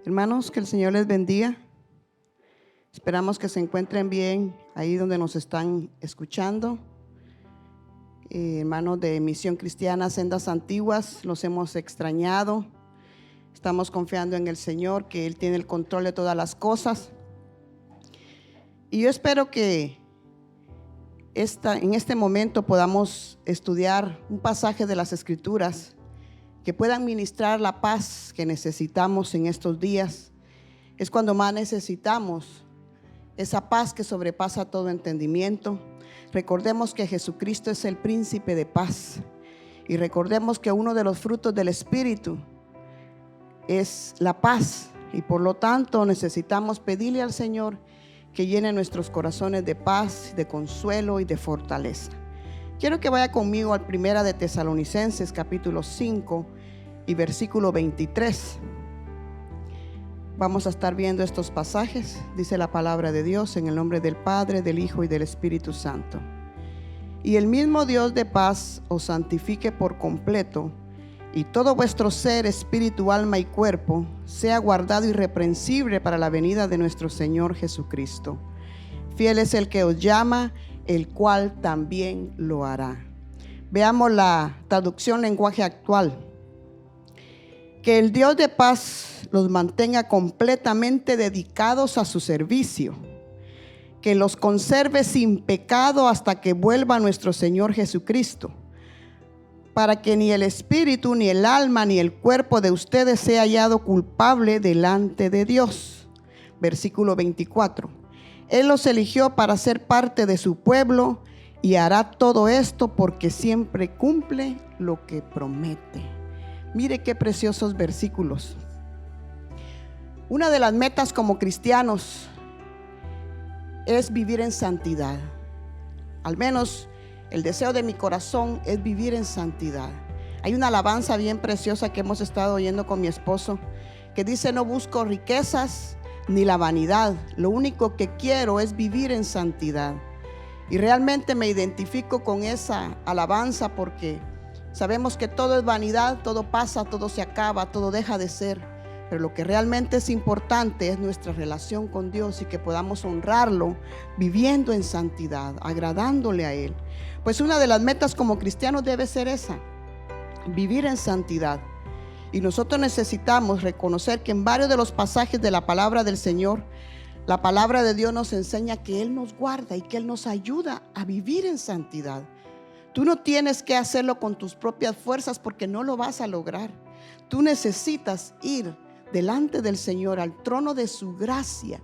Hermanos, que el Señor les bendiga. Esperamos que se encuentren bien ahí donde nos están escuchando. Hermanos de Misión Cristiana Sendas Antiguas, los hemos extrañado. Estamos confiando en el Señor, que Él tiene el control de todas las cosas. Y yo espero que en este momento podamos estudiar un pasaje de las Escrituras que puedan ministrar la paz que necesitamos en estos días. Es cuando más necesitamos esa paz que sobrepasa todo entendimiento. Recordemos que Jesucristo es el príncipe de paz, y recordemos que uno de los frutos del Espíritu es la paz, y por lo tanto necesitamos pedirle al Señor que llene nuestros corazones de paz, de consuelo y de fortaleza. Quiero que vaya conmigo al Primera de Tesalonicenses capítulo 5 y versículo 23. Vamos a estar viendo estos pasajes. Dice la palabra de Dios: en el nombre del Padre, del Hijo y del Espíritu Santo. Y el mismo Dios de paz os santifique por completo, y todo vuestro ser, espíritu, alma y cuerpo sea guardado irreprensible para la venida de nuestro Señor Jesucristo. Fiel es el que os llama, el cual también lo hará. Veamos la traducción lenguaje actual. Que el Dios de paz los mantenga completamente dedicados a su servicio, que los conserve sin pecado hasta que vuelva nuestro Señor Jesucristo, para que ni el espíritu, ni el alma, ni el cuerpo de ustedes sea hallado culpable delante de Dios. Versículo 24. Él los eligió para ser parte de su pueblo y hará todo esto porque siempre cumple lo que promete. Mire qué preciosos versículos. Una de las metas como cristianos es vivir en santidad. Al menos el deseo de mi corazón es vivir en santidad. Hay una alabanza bien preciosa que hemos estado oyendo con mi esposo que dice: no busco riquezas ni la vanidad, lo único que quiero es vivir en santidad. Y realmente me identifico con esa alabanza, porque sabemos que todo es vanidad, todo pasa, todo se acaba, todo deja de ser. Pero lo que realmente es importante es nuestra relación con Dios, y que podamos honrarlo viviendo en santidad, agradándole a Él. Pues una de las metas como cristianos debe ser esa: vivir en santidad. Y nosotros necesitamos reconocer que en varios de los pasajes de la palabra del Señor, la palabra de Dios nos enseña que Él nos guarda y que Él nos ayuda a vivir en santidad. Tú no tienes que hacerlo con tus propias fuerzas, porque no lo vas a lograr. Tú necesitas ir delante del Señor, al trono de su gracia,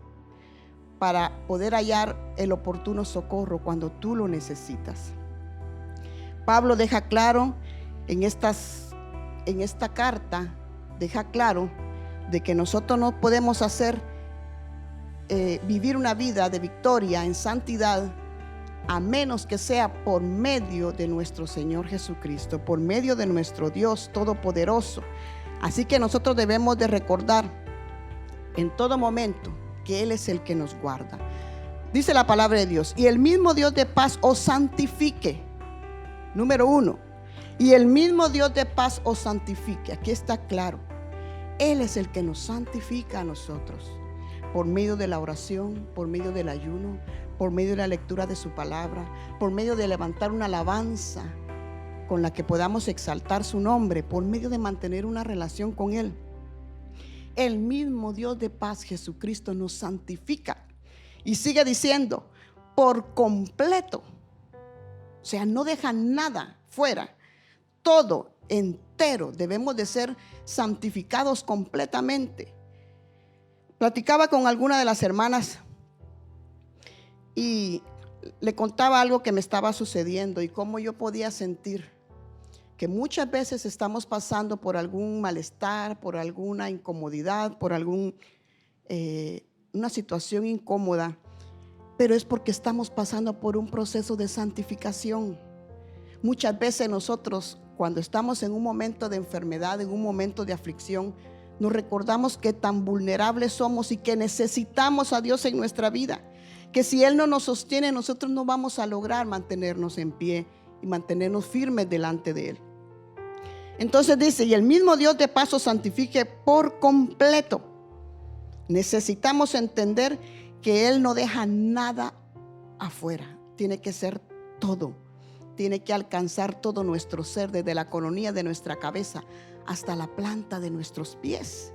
para poder hallar el oportuno socorro cuando tú lo necesitas. Pablo deja claro en esta carta, deja claro de que nosotros no podemos vivir una vida de victoria en santidad a menos que sea por medio de nuestro Señor Jesucristo, por medio de nuestro Dios Todopoderoso. Así que nosotros debemos de recordar en todo momento que Él es el que nos guarda. Dice la palabra de Dios: y el mismo Dios de paz os santifique. Número 1, y el mismo Dios de paz os santifique. Aquí está claro: Él es el que nos santifica a nosotros, por medio de la oración, por medio del ayuno, por medio de la lectura de su palabra, por medio de levantar una alabanza con la que podamos exaltar su nombre, por medio de mantener una relación con Él. El mismo Dios de paz, Jesucristo, nos santifica. Y sigue diciendo: por completo. O sea, no deja nada fuera. Todo entero debemos de ser santificados completamente. Platicaba con alguna de las hermanas y le contaba algo que me estaba sucediendo y cómo yo podía sentir que muchas veces estamos pasando por algún malestar, por alguna incomodidad, por una situación incómoda, pero es porque estamos pasando por un proceso de santificación. Muchas veces nosotros, cuando estamos en un momento de enfermedad, en un momento de aflicción, nos recordamos que tan vulnerables somos y que necesitamos a Dios en nuestra vida, que si Él no nos sostiene, nosotros no vamos a lograr mantenernos en pie y mantenernos firmes delante de Él. Entonces dice: y el mismo Dios de paz os santifique por completo. Necesitamos entender que Él no deja nada afuera. Tiene que ser todo. Tiene que alcanzar todo nuestro ser, desde la coronilla de nuestra cabeza hasta la planta de nuestros pies.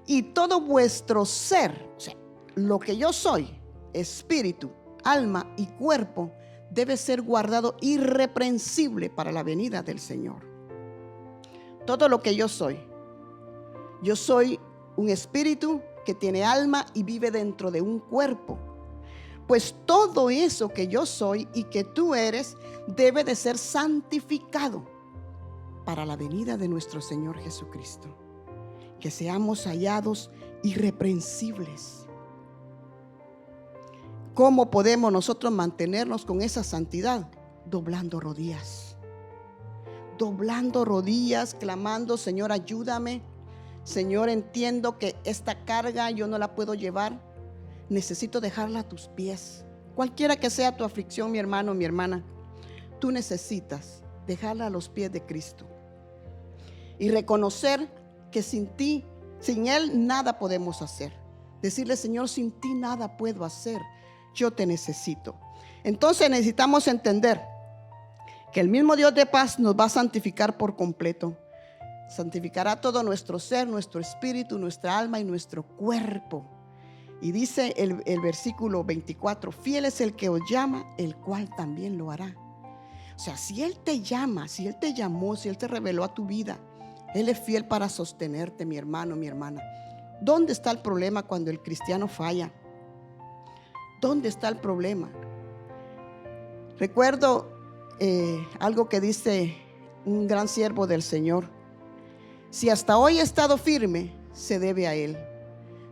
Y todo vuestro ser, o sea, lo que yo soy, espíritu, alma y cuerpo, debe ser guardado irreprensible para la venida del Señor. Todo lo que yo soy un espíritu que tiene alma y vive dentro de un cuerpo. Pues todo eso que yo soy y que tú eres debe de ser santificado para la venida de nuestro Señor Jesucristo. Que seamos hallados irreprensibles. ¿Cómo podemos nosotros mantenernos con esa santidad? Doblando rodillas. Doblando rodillas, clamando: Señor, ayúdame. Señor, entiendo que esta carga yo no la puedo llevar. Necesito dejarla a tus pies. Cualquiera que sea tu aflicción, mi hermano, mi hermana, tú necesitas dejarla a los pies de Cristo y reconocer que sin ti, sin Él, nada podemos hacer. Decirle: Señor, sin ti nada puedo hacer. Yo te necesito. Entonces necesitamos entender que el mismo Dios de paz nos va a santificar por completo. Santificará todo nuestro ser, nuestro espíritu, nuestra alma y nuestro cuerpo. Y dice el versículo 24: fiel es el que os llama, el cual también lo hará. O sea, si Él te llama, si Él te llamó, si Él te reveló a tu vida, Él es fiel para sostenerte, mi hermano, mi hermana. ¿Dónde está el problema cuando el cristiano falla? ¿Dónde está el problema? Recuerdo algo que dice un gran siervo del Señor: si hasta hoy he estado firme, se debe a Él.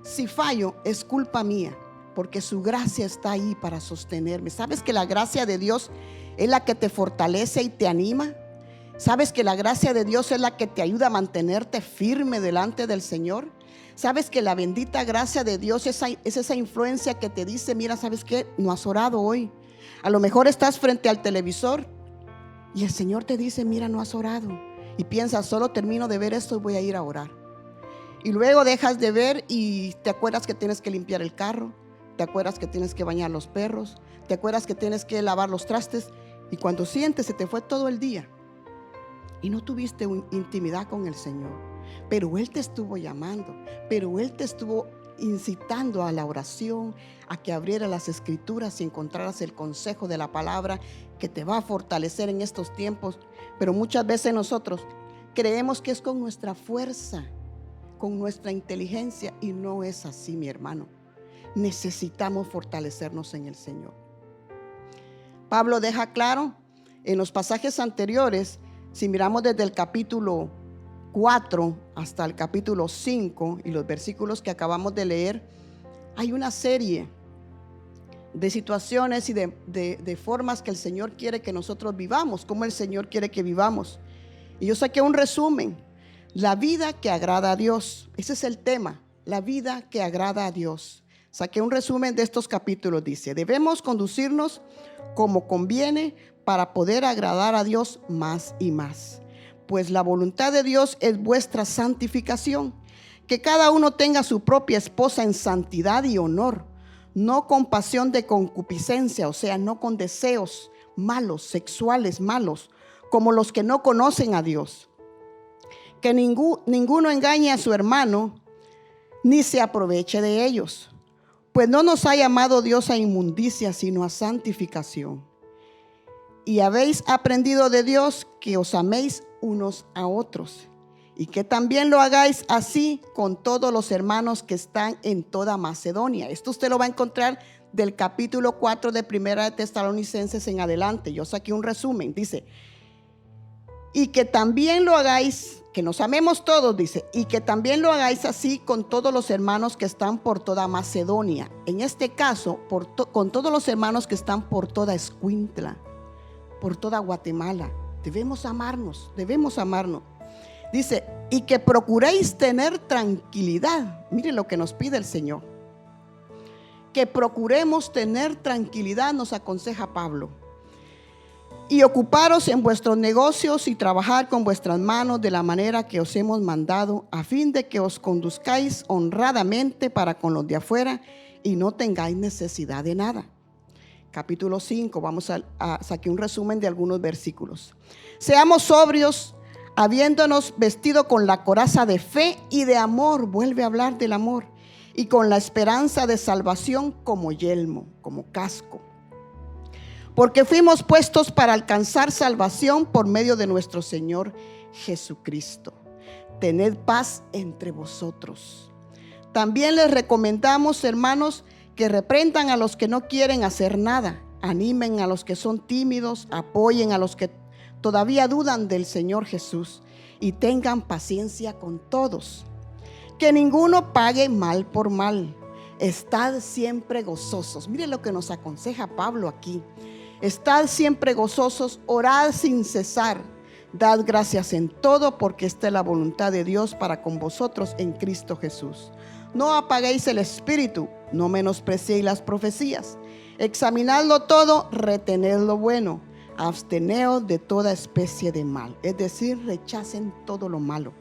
Si fallo, es culpa mía, porque su gracia está ahí para sostenerme. ¿Sabes que la gracia de Dios es la que te fortalece y te anima? ¿Sabes que la gracia de Dios es la que te ayuda a mantenerte firme delante del Señor? ¿Sabes que la bendita gracia de Dios es esa influencia que te dice: mira, ¿sabes qué? No has orado hoy. A lo mejor estás frente al televisor y el Señor te dice: mira, no has orado. Y piensas: solo termino de ver esto y voy a ir a orar. Y luego dejas de ver y te acuerdas que tienes que limpiar el carro, te acuerdas que tienes que bañar los perros, te acuerdas que tienes que lavar los trastes, y cuando sientes se te fue todo el día y no tuviste intimidad con el Señor. Pero Él te estuvo llamando, pero Él te estuvo incitando a la oración, a que abrieras las escrituras y encontraras el consejo de la palabra que te va a fortalecer en estos tiempos. Pero muchas veces nosotros creemos que es con nuestra fuerza, con nuestra inteligencia, y no es así, mi hermano. Necesitamos fortalecernos en el Señor. Pablo deja claro en los pasajes anteriores, si miramos desde el capítulo 4 hasta el capítulo 5 y los versículos que acabamos de leer, hay una serie de situaciones y de formas que el Señor quiere que nosotros vivamos, como el Señor quiere que vivamos. Y yo saqué un resumen: la vida que agrada a Dios. Ese es el tema, la vida que agrada a Dios. Saqué un resumen de estos capítulos. Dice: debemos conducirnos como conviene para poder agradar a Dios más y más. Pues la voluntad de Dios es vuestra santificación, que cada uno tenga su propia esposa en santidad y honor, no con pasión de concupiscencia, o sea, no con deseos malos, sexuales malos, como los que no conocen a Dios. Que ninguno engañe a su hermano, ni se aproveche de ellos. Pues no nos ha llamado Dios a inmundicia, sino a santificación. Y habéis aprendido de Dios que os améis unos a otros, y que también lo hagáis así con todos los hermanos que están en toda Macedonia. Esto usted lo va a encontrar del capítulo 4 de Primera de Tesalonicenses en adelante. Yo saqué un resumen. Dice: y que también lo hagáis, que nos amemos todos, dice, y que también lo hagáis así con todos los hermanos que están por toda Macedonia. En este caso, con todos los hermanos que están por toda Escuintla, por toda Guatemala. Debemos amarnos, debemos amarnos. Dice: y que procuréis tener tranquilidad. Miren lo que nos pide el Señor. Que procuremos tener tranquilidad, nos aconseja Pablo. y ocuparos en vuestros negocios y trabajar con vuestras manos de la manera que os hemos mandado, a fin de que os conduzcáis honradamente para con los de afuera y no tengáis necesidad de nada. Capítulo 5, vamos a sacar un resumen de algunos versículos. Seamos sobrios, habiéndonos vestido con la coraza de fe y de amor, vuelve a hablar del amor, y con la esperanza de salvación como yelmo, como casco. Porque fuimos puestos para alcanzar salvación por medio de nuestro Señor Jesucristo. Tened paz entre vosotros. También les recomendamos, hermanos, que reprendan a los que no quieren hacer nada, animen a los que son tímidos, apoyen a los que todavía dudan del Señor Jesús y tengan paciencia con todos. Que ninguno pague mal por mal. Estad siempre gozosos. Mire lo que nos aconseja Pablo aquí. Estad siempre gozosos, orad sin cesar, dad gracias en todo, porque esta es la voluntad de Dios para con vosotros en Cristo Jesús. No apaguéis el espíritu, no menospreciéis las profecías. Examinadlo todo, retened lo bueno, absteneos de toda especie de mal. Es decir, rechacen todo lo malo.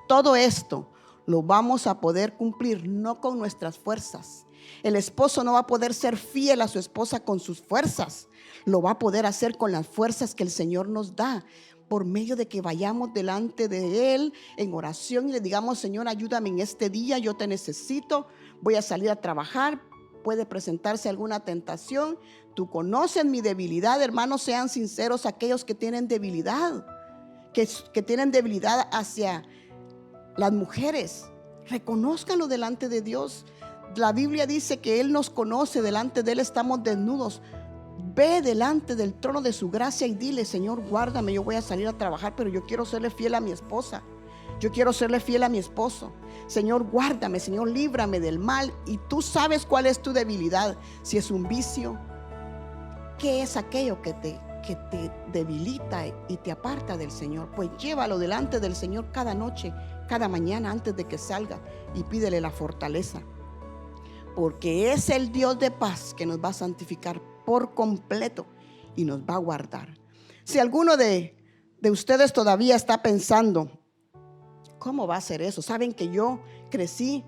Todo esto lo vamos a poder cumplir no con nuestras fuerzas. El esposo no va a poder ser fiel a su esposa con sus fuerzas. Lo va a poder hacer con las fuerzas que el Señor nos da, por medio de que vayamos delante de Él en oración y le digamos: Señor, ayúdame en este día, yo te necesito, voy a salir a trabajar, puede presentarse alguna tentación. Tú conoces mi debilidad, hermanos, sean sinceros aquellos que tienen debilidad, que tienen debilidad hacia las mujeres. Reconózcanlo delante de Dios. La Biblia dice que Él nos conoce, delante de Él estamos desnudos. Ve delante del trono de su gracia y dile: Señor, guárdame, yo voy a salir a trabajar, pero yo quiero serle fiel a mi esposa. Yo quiero serle fiel a mi esposo. Señor, guárdame, Señor, líbrame del mal. Y tú sabes cuál es tu debilidad. Si es un vicio, ¿qué es aquello que te debilita y te aparta del Señor? Pues llévalo delante del Señor cada noche, cada mañana antes de que salga, y pídele la fortaleza. Porque es el Dios de paz que nos va a santificar por completo y nos va a guardar. Si alguno de ustedes todavía está pensando: ¿cómo va a ser eso? Saben que yo crecí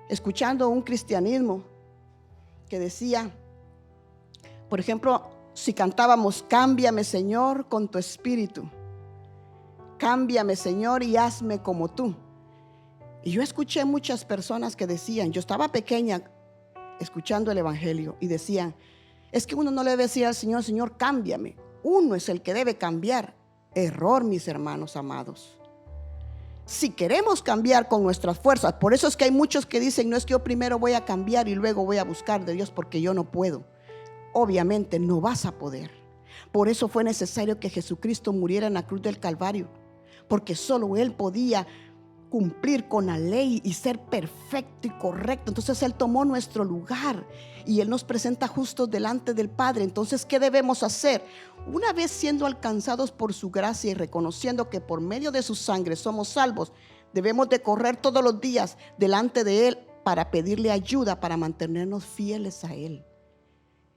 escuchando un cristianismo que decía, por ejemplo, si cantábamos: cámbiame, Señor, con tu espíritu, cámbiame, Señor, y hazme como tú. Y yo escuché muchas personas que decían, yo estaba pequeña escuchando el evangelio, y decían: es que uno no le debe decir al Señor: Señor, cámbiame. Uno es el que debe cambiar. Error, mis hermanos amados. Si queremos cambiar con nuestras fuerzas, por eso es que hay muchos que dicen: no es que yo primero voy a cambiar y luego voy a buscar de Dios, porque yo no puedo. Obviamente no vas a poder. Por eso fue necesario que Jesucristo muriera en la cruz del Calvario, porque solo Él podía cumplir con la ley y ser perfecto y correcto. Entonces Él tomó nuestro lugar y Él nos presenta justos delante del Padre. Entonces, ¿qué debemos hacer? Una vez siendo alcanzados por su gracia y reconociendo que por medio de su sangre somos salvos, debemos de correr todos los días delante de Él para pedirle ayuda, para mantenernos fieles a Él.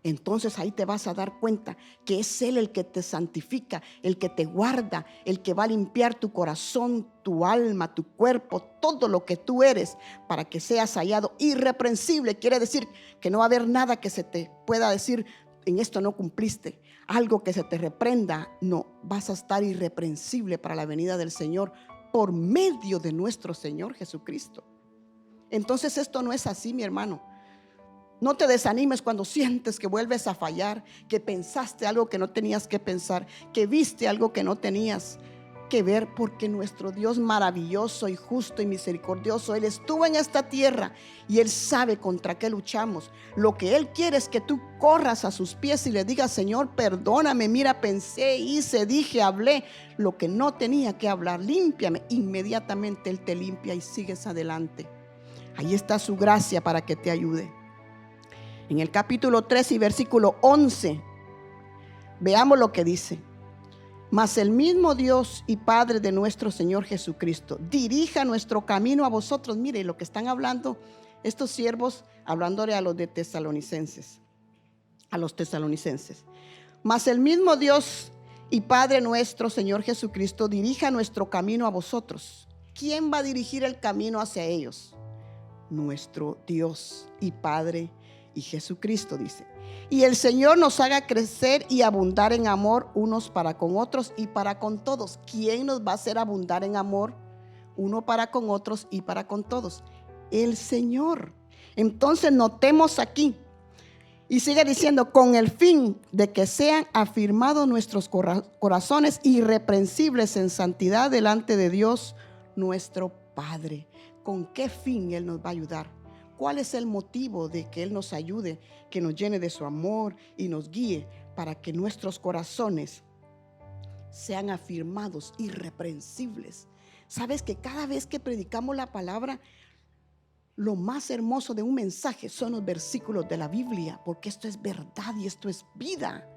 Entonces ahí te vas a dar cuenta que es Él el que te santifica, el que te guarda, el que va a limpiar tu corazón, tu alma, tu cuerpo, todo lo que tú eres, para que seas hallado irreprensible. Quiere decir que no va a haber nada que se te pueda decir: en esto no cumpliste, algo que se te reprenda. No, vas a estar irreprensible para la venida del Señor por medio de nuestro Señor Jesucristo. Entonces esto no es así, mi hermano. No te desanimes cuando sientes que vuelves a fallar, que pensaste algo que no tenías que pensar, que viste algo que no tenías que ver, porque nuestro Dios maravilloso y justo y misericordioso, Él estuvo en esta tierra y Él sabe contra qué luchamos. Lo que Él quiere es que tú corras a sus pies y le digas: Señor, perdóname, mira, pensé, hice, dije, hablé lo que no tenía que hablar, límpiame. Inmediatamente Él te limpia y sigues adelante. Ahí está su gracia para que te ayude. En el capítulo 3 y versículo 11, veamos lo que dice: mas el mismo Dios y Padre de nuestro Señor Jesucristo dirija nuestro camino a vosotros. Mire lo que están hablando estos siervos, hablándole a los tesalonicenses. Mas el mismo Dios y Padre nuestro, Señor Jesucristo, dirija nuestro camino a vosotros. ¿Quién va a dirigir el camino hacia ellos? Nuestro Dios y Padre y Jesucristo, dice. Y el Señor nos haga crecer y abundar en amor unos para con otros y para con todos. ¿Quién nos va a hacer abundar en amor uno para con otros y para con todos? El Señor. Entonces notemos aquí. Y sigue diciendo, con el fin de que sean afirmados nuestros corazones irreprensibles en santidad delante de Dios nuestro Padre. ¿Con qué fin Él nos va a ayudar? ¿Cuál es el motivo de que Él nos ayude, que nos llene de su amor y nos guíe para que nuestros corazones sean afirmados irreprensibles? ¿Sabes que cada vez que predicamos la palabra, lo más hermoso de un mensaje son los versículos de la Biblia? Porque esto es verdad y esto es vida.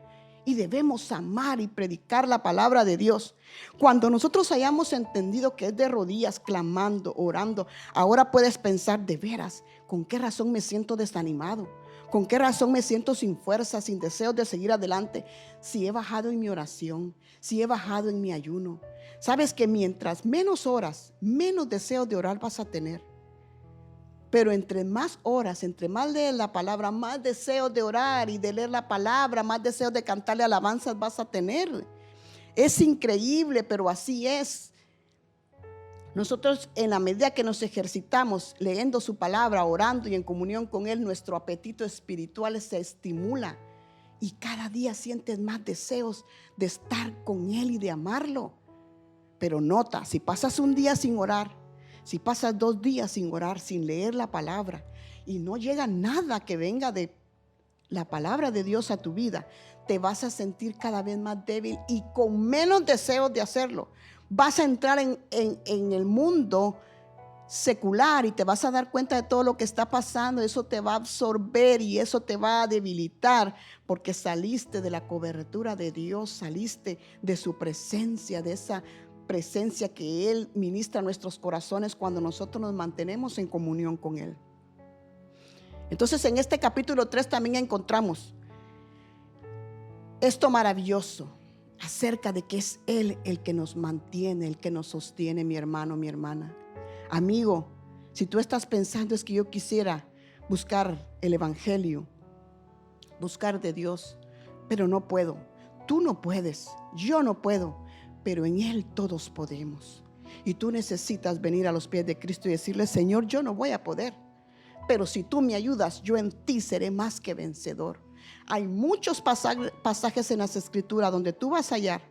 Y debemos amar y predicar la palabra de Dios. Cuando nosotros hayamos entendido que es de rodillas, clamando, orando, ahora puedes pensar, de veras, ¿con qué razón me siento desanimado? ¿Con qué razón me siento sin fuerza, sin deseos de seguir adelante? Si he bajado en mi oración, si he bajado en mi ayuno. Sabes que mientras menos oras, menos deseos de orar vas a tener. Pero entre más horas, entre más lees la palabra, más deseos de orar y de leer la palabra, más deseos de cantarle alabanzas vas a tener. Es increíble, pero así es. Nosotros, en la medida que nos ejercitamos leyendo su palabra, orando y en comunión con Él, nuestro apetito espiritual se estimula. Y cada día sientes más deseos de estar con Él y de amarlo. Pero nota, si pasas un día sin orar, si pasas 2 días sin orar, sin leer la palabra, y no llega nada que venga de la palabra de Dios a tu vida, te vas a sentir cada vez más débil y con menos deseos de hacerlo. Vas a entrar en el mundo secular y te vas a dar cuenta de todo lo que está pasando. Eso te va a absorber y eso te va a debilitar, porque saliste de la cobertura de Dios, saliste de su presencia, de esa presencia que Él ministra a nuestros corazones cuando nosotros nos mantenemos en comunión con Él. Entonces, en este capítulo 3 también encontramos esto maravilloso acerca de que es Él el que nos mantiene, el que nos sostiene, mi hermano, mi hermana. Amigo, si tú estás pensando, es que yo quisiera buscar el evangelio, buscar de Dios, pero no puedo. Tú no puedes, yo no puedo, pero en Él todos podemos. Y tú necesitas venir a los pies de Cristo y decirle, Señor, yo no voy a poder, pero si tú me ayudas, yo en ti seré más que vencedor. Hay muchos pasajes en las Escrituras donde tú vas a hallar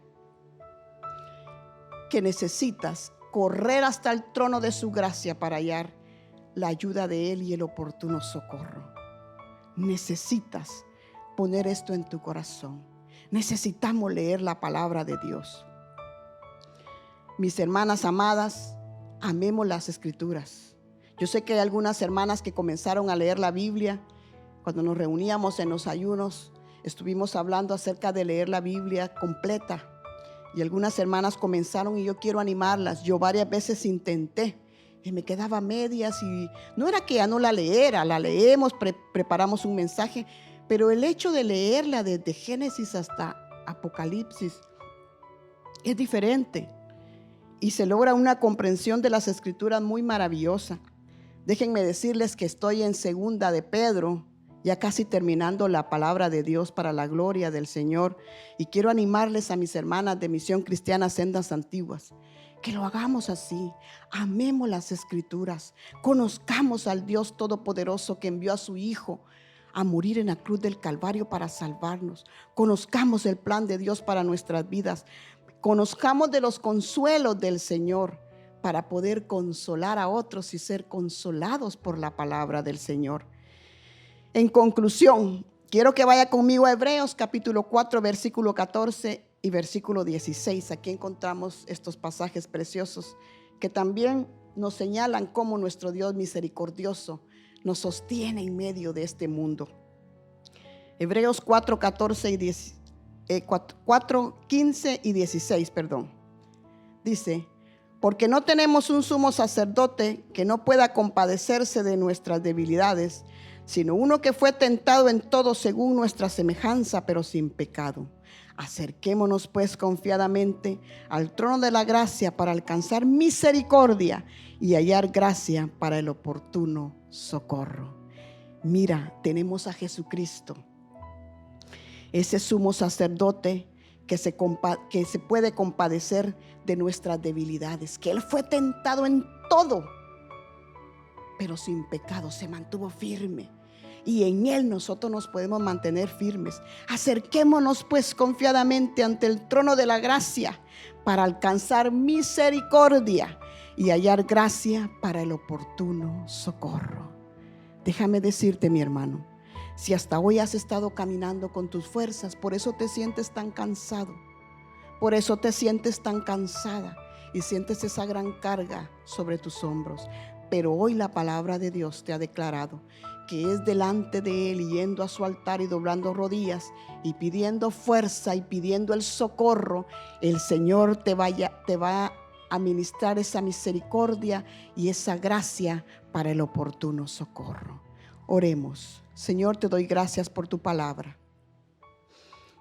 que necesitas correr hasta el trono de su gracia para hallar la ayuda de Él y el oportuno socorro. Necesitas poner esto en tu corazón. Necesitamos leer la palabra de Dios. Mis hermanas amadas, amemos las Escrituras. Yo sé que hay algunas hermanas que comenzaron a leer la Biblia. Cuando nos reuníamos en los ayunos, estuvimos hablando acerca de leer la Biblia completa. Y algunas hermanas comenzaron y yo quiero animarlas. Yo varias veces intenté y me quedaba a medias y no era que ya no la leera, la leemos, preparamos un mensaje, pero el hecho de leerla desde Génesis hasta Apocalipsis es diferente y se logra una comprensión de las Escrituras muy maravillosa. Déjenme decirles que estoy en 2 de Pedro, ya casi terminando la palabra de Dios para la gloria del Señor. Y quiero animarles a mis hermanas de Misión Cristiana Sendas Antiguas, que lo hagamos así. Amemos las Escrituras, conozcamos al Dios Todopoderoso que envió a su Hijo a morir en la cruz del Calvario para salvarnos. Conozcamos el plan de Dios para nuestras vidas. Conozcamos de los consuelos del Señor para poder consolar a otros y ser consolados por la palabra del Señor. En conclusión, quiero que vaya conmigo a Hebreos capítulo 4, versículo 14 y versículo 16. Aquí encontramos estos pasajes preciosos que también nos señalan cómo nuestro Dios misericordioso nos sostiene en medio de este mundo. Hebreos 4, 15 y 16, dice: porque no tenemos un sumo sacerdote que no pueda compadecerse de nuestras debilidades, sino uno que fue tentado en todo según nuestra semejanza, pero sin pecado. Acerquémonos pues confiadamente al trono de la gracia para alcanzar misericordia y hallar gracia para el oportuno socorro. Mira, tenemos a Jesucristo, ese sumo sacerdote que se puede compadecer de nuestras debilidades, que Él fue tentado en todo, pero sin pecado, se mantuvo firme. Y en Él nosotros nos podemos mantener firmes. Acerquémonos pues confiadamente ante el trono de la gracia para alcanzar misericordia y hallar gracia para el oportuno socorro. Déjame decirte, mi hermano, si hasta hoy has estado caminando con tus fuerzas, por eso te sientes tan cansado, por eso te sientes tan cansada y sientes esa gran carga sobre tus hombros. Pero hoy la palabra de Dios te ha declarado que es delante de Él, yendo a su altar y doblando rodillas y pidiendo fuerza y pidiendo el socorro, el Señor te va a ministrar esa misericordia y esa gracia para el oportuno socorro. Oremos. Señor, te doy gracias por tu palabra.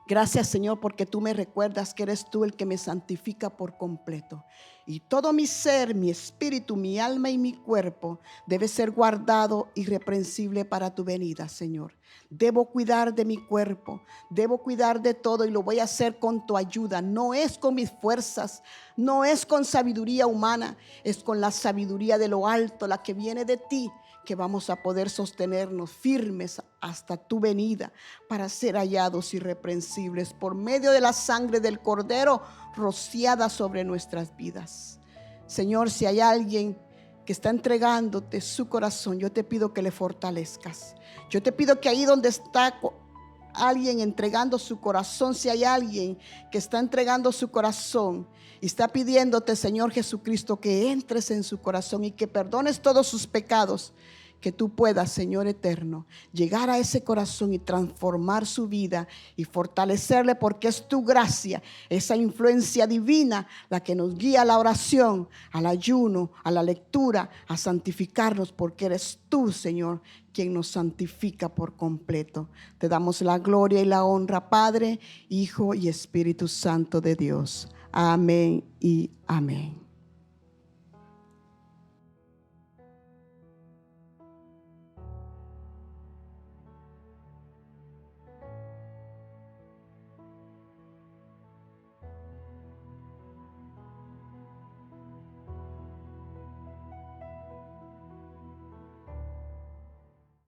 Gracias, Señor, porque tú me recuerdas que eres tú el que me santifica por completo. Y todo mi ser, mi espíritu, mi alma y mi cuerpo debe ser guardado irreprensible para tu venida, Señor. Debo cuidar de mi cuerpo, debo cuidar de todo y lo voy a hacer con tu ayuda. No es con mis fuerzas, no es con sabiduría humana, es con la sabiduría de lo alto, la que viene de ti, que vamos a poder sostenernos firmes hasta tu venida para ser hallados irreprensibles por medio de la sangre del Cordero rociada sobre nuestras vidas. Señor, si hay alguien que está entregándote su corazón, yo te pido que le fortalezcas. Yo te pido que ahí donde está alguien entregando su corazón, si hay alguien que está entregando su corazón y está pidiéndote, Señor Jesucristo, que entres en su corazón y que perdones todos sus pecados, que tú puedas, Señor eterno, llegar a ese corazón y transformar su vida y fortalecerle, porque es tu gracia, esa influencia divina, la que nos guía a la oración, al ayuno, a la lectura, a santificarnos, porque eres tú, Señor, quien nos santifica por completo. Te damos la gloria y la honra, Padre, Hijo y Espíritu Santo de Dios. Amén y amén.